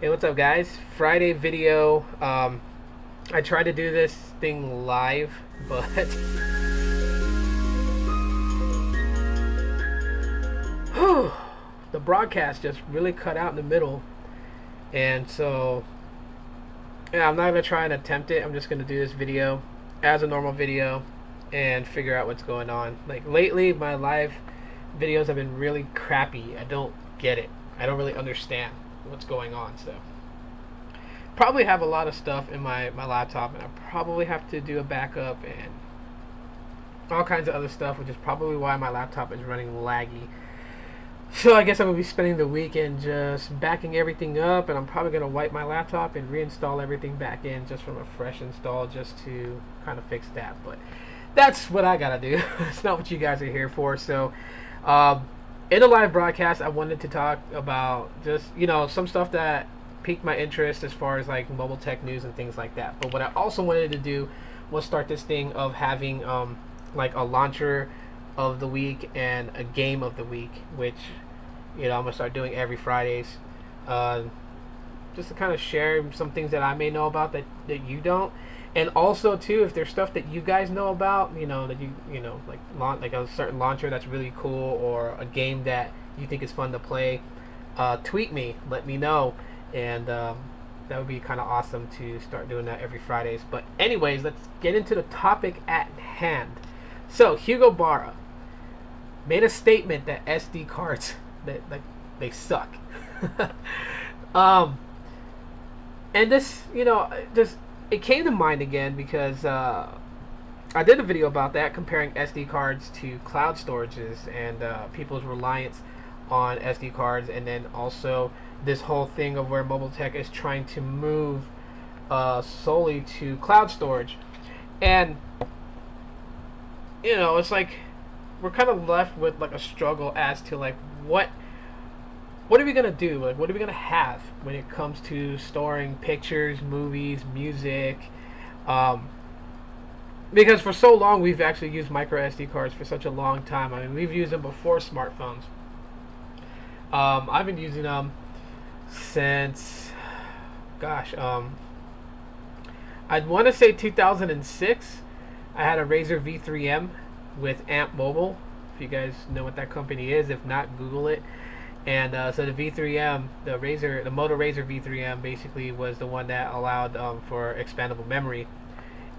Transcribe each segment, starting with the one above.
Hey, what's up, guys? Friday video. I tried to do this thing live, but the broadcast just really cut out in the middle. And so, yeah, I'm not gonna try and attempt it. I'm just gonna do this video as a normal video and figure out what's going on. Like lately, my live videos have been really crappy. I don't get it. I don't really understand what's going on. So probably have a lot of stuff in my laptop, and I probably have to do a backup and all kinds of other stuff, which is probably why my laptop is running laggy. So I guess I'm going to be spending the weekend just backing everything up, and I'm probably going to wipe my laptop and reinstall everything back in just from a fresh install, just to kind of fix that. But that's what I got to do. It's not what you guys are here for. So in the live broadcast, I wanted to talk about just, some stuff that piqued my interest as far as like mobile tech news and things like that. But what I also wanted to do was start this thing of having like a launcher of the week and a game of the week, which I'm gonna start doing every Fridays, just to kind of share some things that I may know about that you don't, and also too, if there's stuff that you guys know about, that like a certain launcher that's really cool, or a game that you think is fun to play, tweet me, let me know, and that would be kind of awesome to start doing that every Fridays. But anyways, let's get into the topic at hand. So Hugo Barra made a statement that SD cards that they suck. And this, just it came to mind again because I did a video about that, comparing SD cards to cloud storages and people's reliance on SD cards, and then also this whole thing of where mobile tech is trying to move solely to cloud storage. And it's like we're kind of left with like a struggle as to like what are we gonna do? Like, what are we gonna have when it comes to storing pictures, movies, music? Because for so long we've actually used micro SD cards for such a long time. I mean, we've used them before smartphones. I've been using them since, gosh, I'd want to say 2006. I had a Razer V3M with Amp Mobile. If you guys know what that company is, if not, Google it. And so the V3M, the Moto Razer V3M, basically was the one that allowed for expandable memory.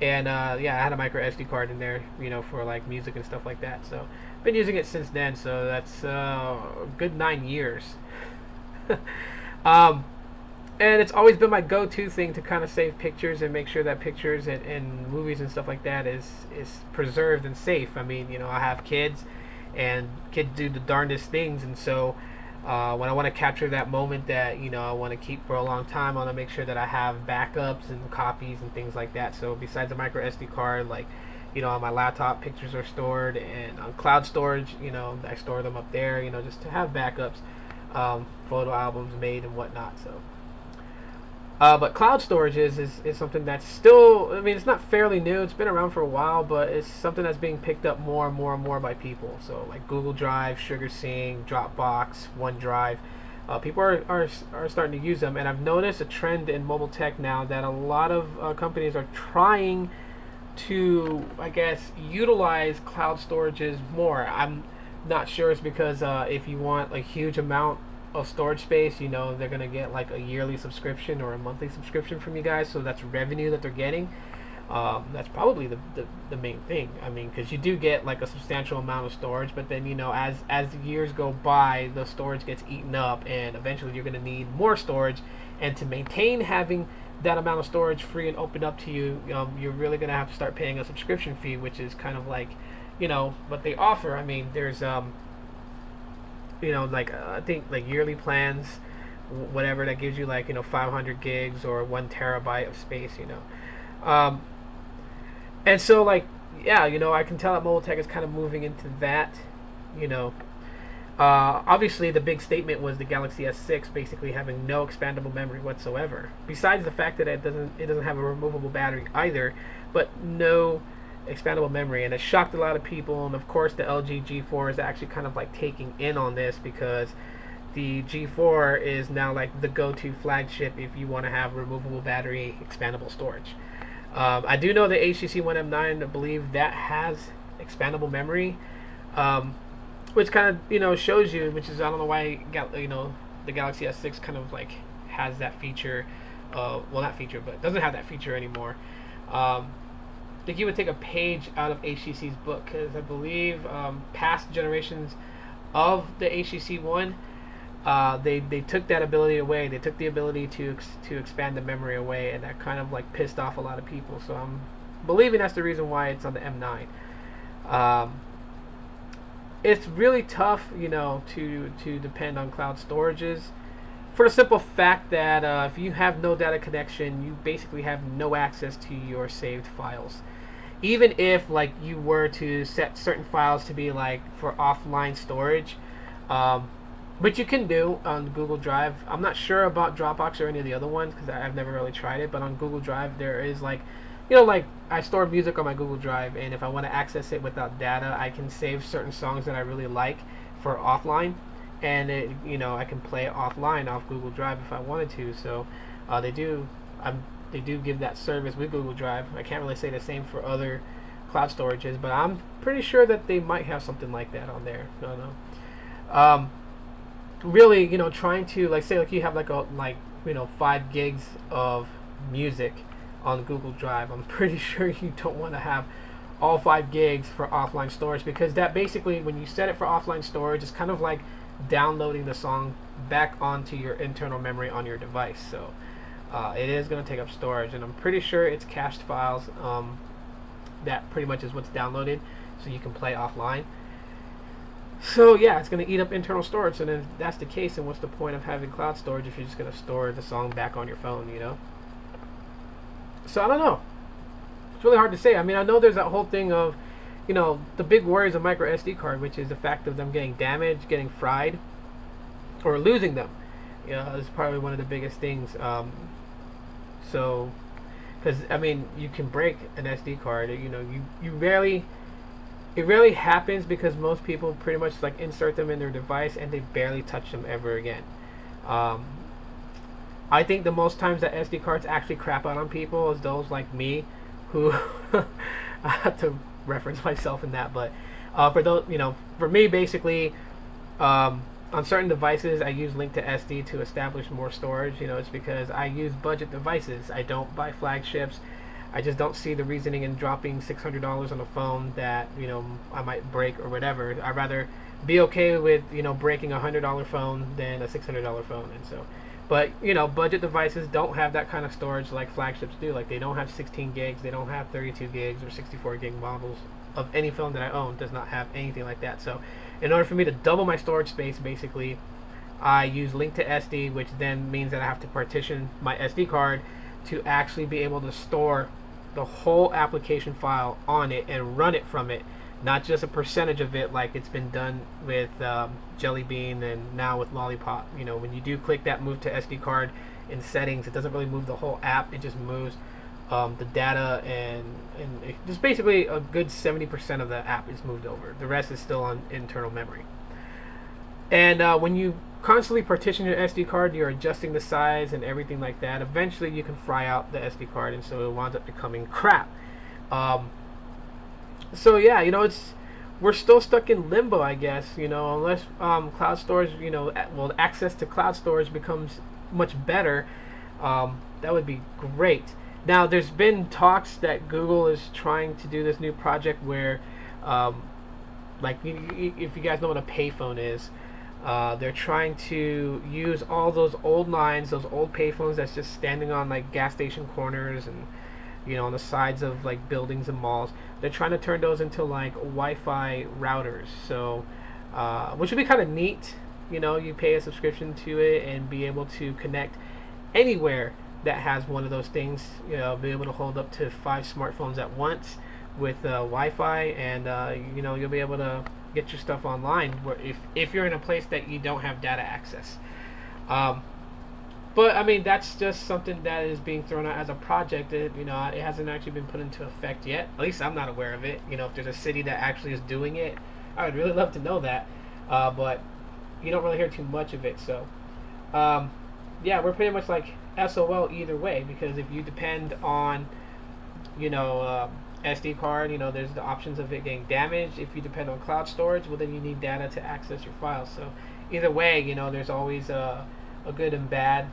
And yeah, I had a micro SD card in there, for like music and stuff like that. So I've been using it since then. So that's a good 9 years. And it's always been my go-to thing to kind of save pictures and make sure that pictures and movies and stuff like that is preserved and safe. I mean, I have kids, and kids do the darndest things, and so when I want to capture that moment that I want to keep for a long time, I want to make sure that I have backups and copies and things like that. So besides the micro SD card, like on my laptop, pictures are stored, and on cloud storage, I store them up there, just to have backups, photo albums made and whatnot. So but cloud storage is something that's still, I mean, it's not fairly new. It's been around for a while, but it's something that's being picked up more and more and more by people. So like Google Drive, SugarSync, Dropbox, OneDrive, people are starting to use them. And I've noticed a trend in mobile tech now that a lot of companies are trying to, I guess, utilize cloud storages more. I'm not sure it's because if you want a huge amount of storage space, they're gonna get like a yearly subscription or a monthly subscription from you guys, so that's revenue that they're getting. That's probably the main thing. I mean, because you do get like a substantial amount of storage, but then as the years go by, the storage gets eaten up, and eventually you're gonna need more storage. And to maintain having that amount of storage free and open up to you, you're really gonna have to start paying a subscription fee, which is kind of like what they offer. I mean, there's like I think like yearly plans, whatever, that gives you like 500 gigs or 1 terabyte of space, and so like, yeah, I can tell that mobile tech is kind of moving into that. Obviously the big statement was the Galaxy S6 basically having no expandable memory whatsoever, besides the fact that it doesn't have a removable battery either, but no expandable memory. And it shocked a lot of people, and of course the LG G4 is actually kind of like taking in on this, because the G4 is now like the go-to flagship if you want to have removable battery, expandable storage. I do know the HTC One M9, I believe that has expandable memory, which kind of shows you, which is I don't know why the Galaxy S6 kind of like has that feature. Well, not feature, but doesn't have that feature anymore. I think you would take a page out of HTC's book, because I believe past generations of the HTC One, they took that ability away. They took the ability to expand the memory away, and that kind of like pissed off a lot of people. So I'm believing that's the reason why it's on the M9. It's really tough, to depend on cloud storages, for the simple fact that if you have no data connection, you basically have no access to your saved files. Even if like you were to set certain files to be like for offline storage, which you can do on Google Drive. I'm not sure about Dropbox or any of the other ones because I've never really tried it, but on Google Drive there is like, like I store music on my Google Drive, and if I want to access it without data, I can save certain songs that I really like for offline, and I can play it offline off Google Drive if I wanted to. So they do give that service with Google Drive. I can't really say the same for other cloud storages, but I'm pretty sure that they might have something like that on there. I don't know. Really, trying to say you have 5 gigs of music on Google Drive. I'm pretty sure you don't want to have all 5 gigs for offline storage, because that basically, when you set it for offline storage, it's kind of like downloading the song back onto your internal memory on your device. So it is going to take up storage, and I'm pretty sure it's cached files. That pretty much is what's downloaded, so you can play offline. So yeah, it's going to eat up internal storage. And if that's the case, then what's the point of having cloud storage if you're just going to store the song back on your phone, So I don't know. It's really hard to say. I mean, I know there's that whole thing of, the big worries of micro SD card, which is the fact of them getting damaged, getting fried, or losing them. Is probably one of the biggest things. So, because I mean, you can break an SD card. It rarely happens, because most people pretty much insert them in their device and they barely touch them ever again. I think the most times that SD cards actually crap out on people is those like me, who I have to reference myself in that, but for those, for me basically, on certain devices I use link to SD to establish more storage. It's because I use budget devices. I don't buy flagships. I just don't see the reasoning in dropping $600 on a phone that I might break or whatever. I'd rather be okay with breaking a $100 phone than a $600 phone. And so, but budget devices don't have that kind of storage like flagships do. Like, they don't have 16 gigs, they don't have 32 gigs or 64 gig models of any phone that I own. Does not have anything like that. So in order for me to double my storage space, basically I use link to SD, which then means that I have to partition my SD card to actually be able to store the whole application file on it and run it from it, not just a percentage of it like it's been done with Jelly Bean and now with Lollipop. When you do click that move to SD card in settings, it doesn't really move the whole app. It just moves the data, and just basically a good 70% of the app is moved over. The rest is still on internal memory. And when you constantly partition your SD card, you're adjusting the size and everything like that. Eventually you can fry out the SD card, and so it winds up becoming crap. So yeah, we're still stuck in limbo, I guess, unless cloud storage, access to cloud storage becomes much better. That would be great. Now, there's been talks that Google is trying to do this new project where, if you guys know what a payphone is, they're trying to use all those old lines, those old payphones that's just standing on gas station corners and on the sides of buildings and malls. They're trying to turn those into Wi-Fi routers. So, which would be kind of neat. You pay a subscription to it and be able to connect anywhere that has one of those things. Be able to hold up to 5 smartphones at once with Wi-Fi, and you'll be able to get your stuff online where if you're in a place that you don't have data access. But I mean, that's just something that is being thrown out as a project. It hasn't actually been put into effect yet. At least I'm not aware of it. If there's a city that actually is doing it, I would really love to know that. But you don't really hear too much of it. So yeah, we're pretty much like SOL either way, because if you depend on, you know, SD card, you know, there's the options of it getting damaged. If you depend on cloud storage, well, then you need data to access your files. So either way, you know, there's always a good and bad,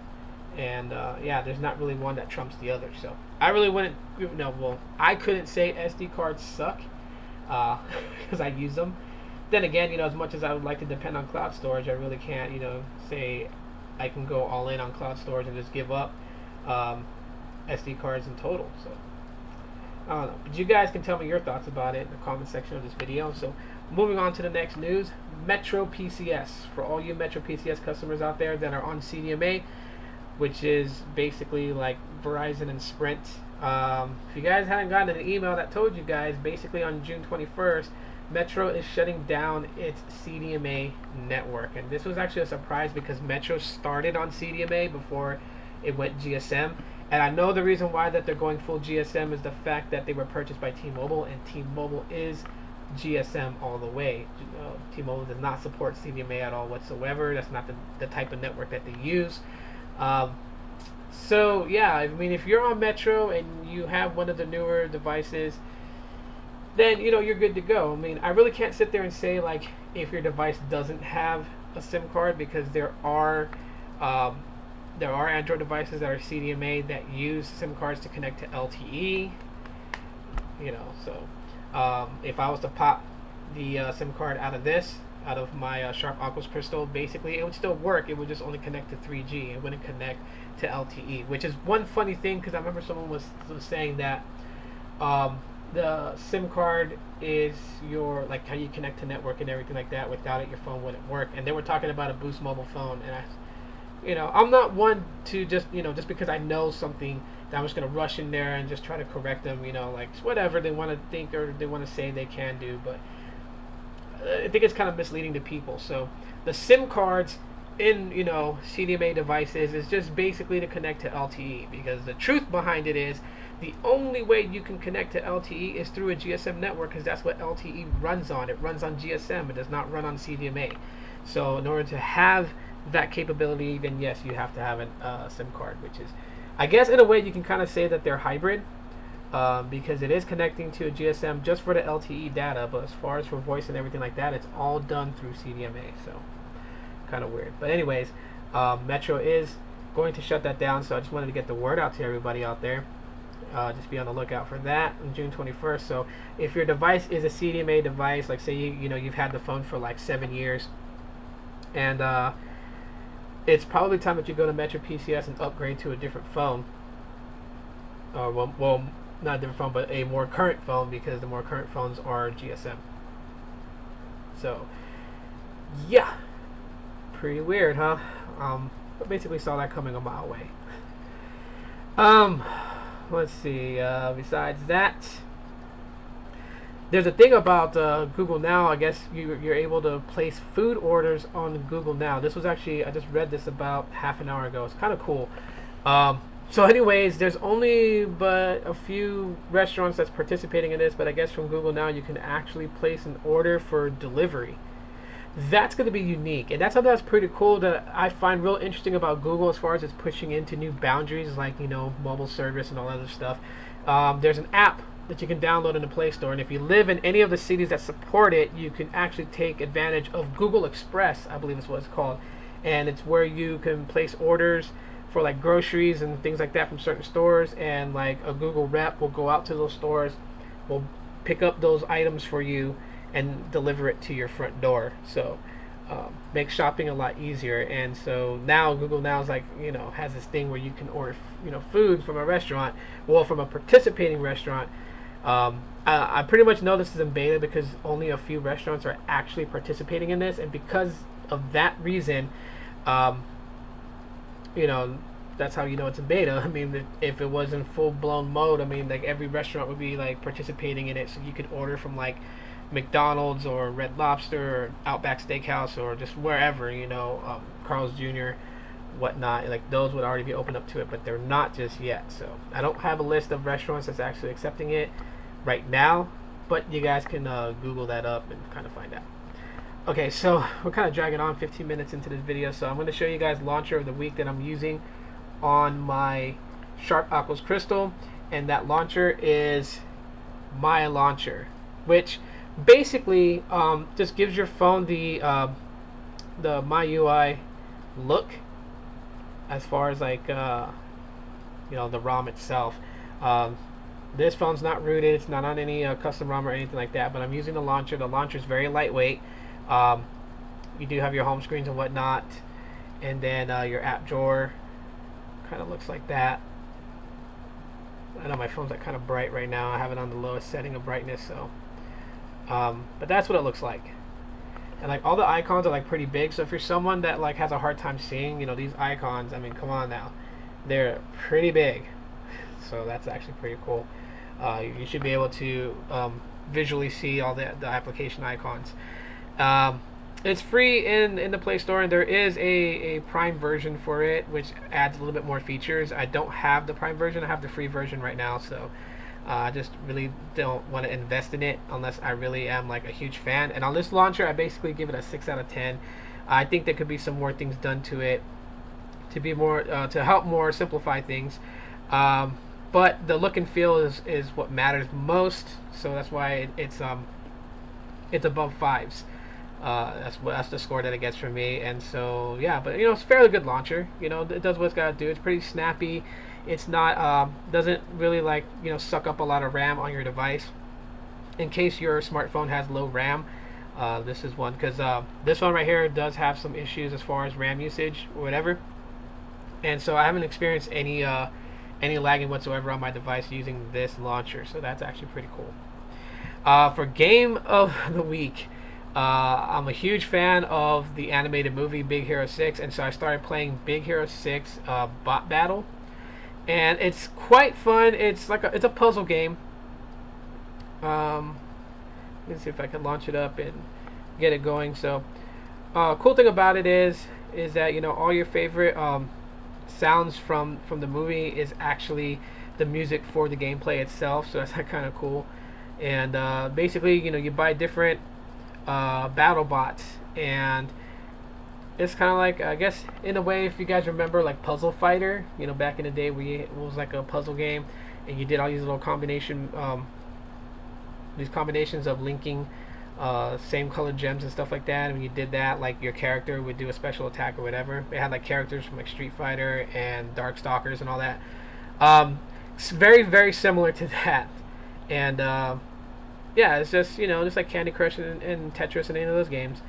and yeah, there's not really one that trumps the other. So I really wouldn't, well, I couldn't say SD cards suck because I use them. Then again, you know, as much as I would like to depend on cloud storage, I really can't, you know, say I can go all in on cloud storage and just give up SD cards in total. So I don't know, but you guys can tell me your thoughts about it in the comment section of this video. So moving on to the next news, Metro PCS. For all you Metro PCS customers out there that are on CDMA, which is basically like Verizon and Sprint. If you guys hadn't gotten an email that told you guys, basically on June 21st, Metro is shutting down its CDMA network. And this was actually a surprise because Metro started on CDMA before it went GSM. And I know the reason why that they're going full GSM is the fact that they were purchased by T-Mobile, and T-Mobile is GSM all the way. T-Mobile does not support CDMA at all whatsoever. That's not the type of network that they use. So yeah, I mean, if you're on Metro and you have one of the newer devices, then you know you're good to go. I mean, I really can't sit there and say like if your device doesn't have a SIM card, because there are Android devices that are CDMA that use SIM cards to connect to LTE. You know, so if I was to pop the SIM card out of my Sharp Aquos Crystal, basically it would still work. It would just only connect to 3G. It wouldn't connect to LTE, which is one funny thing, because I remember someone was saying that the SIM card is your, like, how you connect to network and everything like that. Without it, your phone wouldn't work. And they were talking about a Boost mobile phone, and you know, I'm not one to just, you know, just because I know something that I'm just going to rush in there and just try to correct them, you know, like whatever they want to think or they want to say they can do. But I think it's kind of misleading to people. So the SIM cards in, you know, CDMA devices is just basically to connect to LTE, because the truth behind it is the only way you can connect to LTE is through a GSM network, because that's what LTE runs on. It runs on GSM. It does not run on CDMA. So in order to have that capability, then yes, you have to have a SIM card, which is, I guess in a way you can kind of say that they're hybrid, because it is connecting to a GSM just for the LTE data, but as far as for voice and everything like that, it's all done through CDMA. So kind of weird. But anyways, Metro is going to shut that down, so I just wanted to get the word out to everybody out there. Just be on the lookout for that on June 21st. So if your device is a CDMA device, like say you've had the phone for like 7 years, and it's probably time that you go to Metro PCS and upgrade to a different phone. Well, not a different phone, but a more current phone, because the more current phones are GSM. So yeah, pretty weird, huh? But basically saw that coming a mile away. Let's see, besides that, there's a thing about Google Now. I guess you're able to place food orders on Google Now. This was actually, I just read this about half an hour ago. It's kind of cool. So anyways, there's only but a few restaurants that's participating in this, but I guess from Google Now you can actually place an order for delivery. That's going to be unique, and that's something that's pretty cool that I find real interesting about Google, as far as it's pushing into new boundaries, like, you know, mobile service and all that other stuff. There's an app that you can download in the Play Store, and if you live in any of the cities that support it, you can actually take advantage of Google Express, I believe is what it's called, and it's where you can place orders for like groceries and things like that from certain stores, and like a Google rep will go out to those stores, will pick up those items for you and deliver it to your front door. So makes shopping a lot easier. And so now Google Now is like, you know, has this thing where you can order, you know, food from a restaurant, well, from a participating restaurant. I pretty much know this is in beta because only a few restaurants are actually participating in this, and because of that reason, you know, that's how you know it's in beta. I mean, if it was in full-blown mode, I mean, like every restaurant would be like participating in it, so you could order from like McDonald's or Red Lobster or Outback Steakhouse or just wherever, you know, Carl's Jr., whatnot. Like those would already be open up to it, but they're not just yet. So I don't have a list of restaurants that's actually accepting it right now, but you guys can Google that up and kind of find out. Okay, so we're kind of dragging on 15 minutes into this video, so I'm going to show you guys launcher of the week that I'm using on my Sharp Aquos Crystal, and that launcher is my launcher, which basically just gives your phone the MyUI look as far as like you know, the ROM itself. This phone's not rooted, it's not on any custom ROM or anything like that, but I'm using the launcher. The launcher is very lightweight. You do have your home screens and whatnot, and then your app drawer kind of looks like that. I know my phone's like kind of bright right now. I have it on the lowest setting of brightness, so but that's what it looks like. And like all the icons are like pretty big, so if you're someone that like has a hard time seeing, you know, these icons, I mean, come on now, they're pretty big. So that's actually pretty cool. You should be able to visually see all the application icons. It's free in the Play Store, and there is a Prime version for it, which adds a little bit more features. I don't have the Prime version. I have the free version right now, so I just really don't want to invest in it unless I really am like a huge fan. And on this launcher, I basically give it a 6 out of 10. I think there could be some more things done to it to be more to help more simplify things. But the look and feel is what matters most, so that's why it's above 5s. That's the score that it gets from me, and so yeah. But you know, it's a fairly good launcher. You know, it does what it's got to do. It's pretty snappy. It's not doesn't really like, you know, suck up a lot of RAM on your device. In case your smartphone has low RAM, this is one, because this one right here does have some issues as far as RAM usage or whatever, and so I haven't experienced any lagging whatsoever on my device using this launcher. So that's actually pretty cool. For game of the week, I'm a huge fan of the animated movie Big Hero 6, and so I started playing Big Hero 6 Bot Battle, and it's quite fun. It's like it's a puzzle game. Let me see if I can launch it up and get it going. So cool thing about it is that, you know, all your favorite sounds from the movie is actually the music for the gameplay itself, so that's kind of cool. And basically, you know, you buy different battle bots, and it's kind of like, I guess in a way, if you guys remember like Puzzle Fighter, you know, back in the day, it was like a puzzle game, and you did all these little these combinations of linking same colored gems and stuff like that. And when you did that, like your character would do a special attack or whatever. They had like characters from like Street Fighter and Darkstalkers and all that. It's very, very similar to that. And yeah, it's just, you know, just like Candy Crush and Tetris and any of those games.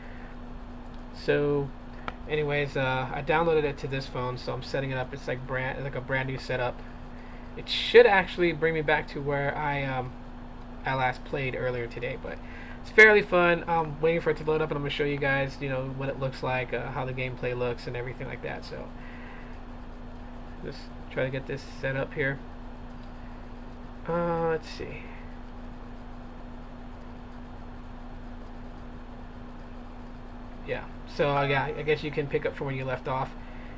So anyways, I downloaded it to this phone, so I'm setting it up. It's like a brand new setup. It should actually bring me back to where I last played earlier today, but it's fairly fun. I'm waiting for it to load up, and I'm going to show you guys, you know, what it looks like, how the gameplay looks, and everything like that. So just try to get this set up here. Let's see. Yeah, so yeah, I guess you can pick up from where you left off,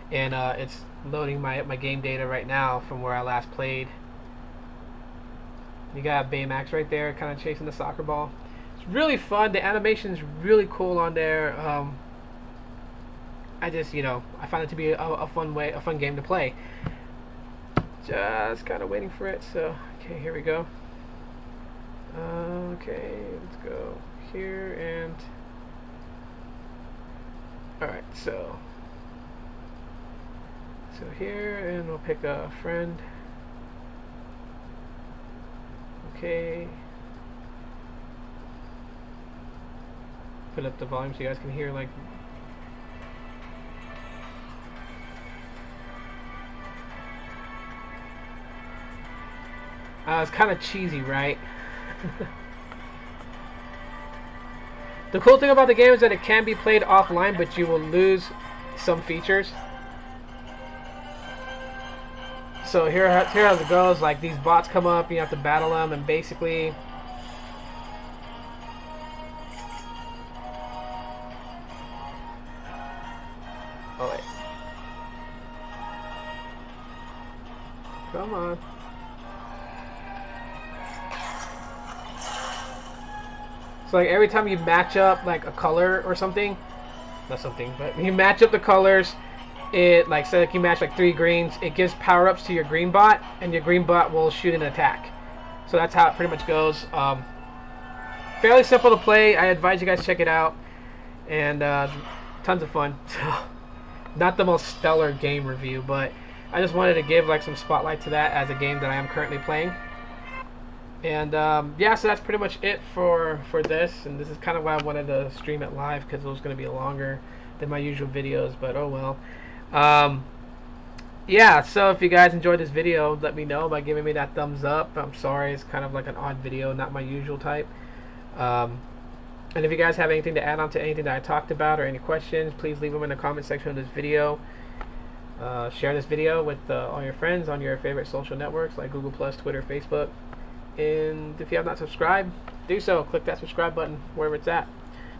and it's loading my game data right now from where I last played. You got Baymax right there, kind of chasing the soccer ball. It's really fun. The animation's really cool on there. I just, you know, I find it to be a fun game to play. Just kind of waiting for it. So okay, here we go. Okay, let's go here and. Alright, so here, and we'll pick a friend. Okay. Put up the volume so you guys can hear, like, it's kind of cheesy, right? The cool thing about the game is that it can be played offline, but you will lose some features. So here how it goes. Like, these bots come up, you have to battle them, and basically oh wait, come on. So like every time you match up like a color or something, not something, but you match up the colors, it like say like you match like 3 greens, it gives power-ups to your green bot, and your green bot will shoot an attack. So that's how it pretty much goes. Fairly simple to play. I advise you guys check it out, and tons of fun. So not the most stellar game review, but I just wanted to give like some spotlight to that as a game that I am currently playing. And yeah, so that's pretty much it for this, and this is kind of why I wanted to stream it live, because it was going to be longer than my usual videos, but oh well. Yeah, so if you guys enjoyed this video, let me know by giving me that thumbs up. I'm sorry, it's kind of like an odd video, not my usual type. And if you guys have anything to add on to anything that I talked about or any questions, please leave them in the comment section of this video. Share this video with all your friends on your favorite social networks like Google+, Twitter, Facebook. And if you have not subscribed, do so. Click that subscribe button wherever it's at.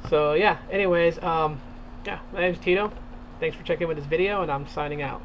So yeah, anyways, yeah, my name's Tito. Thanks for checking with this video, and I'm signing out.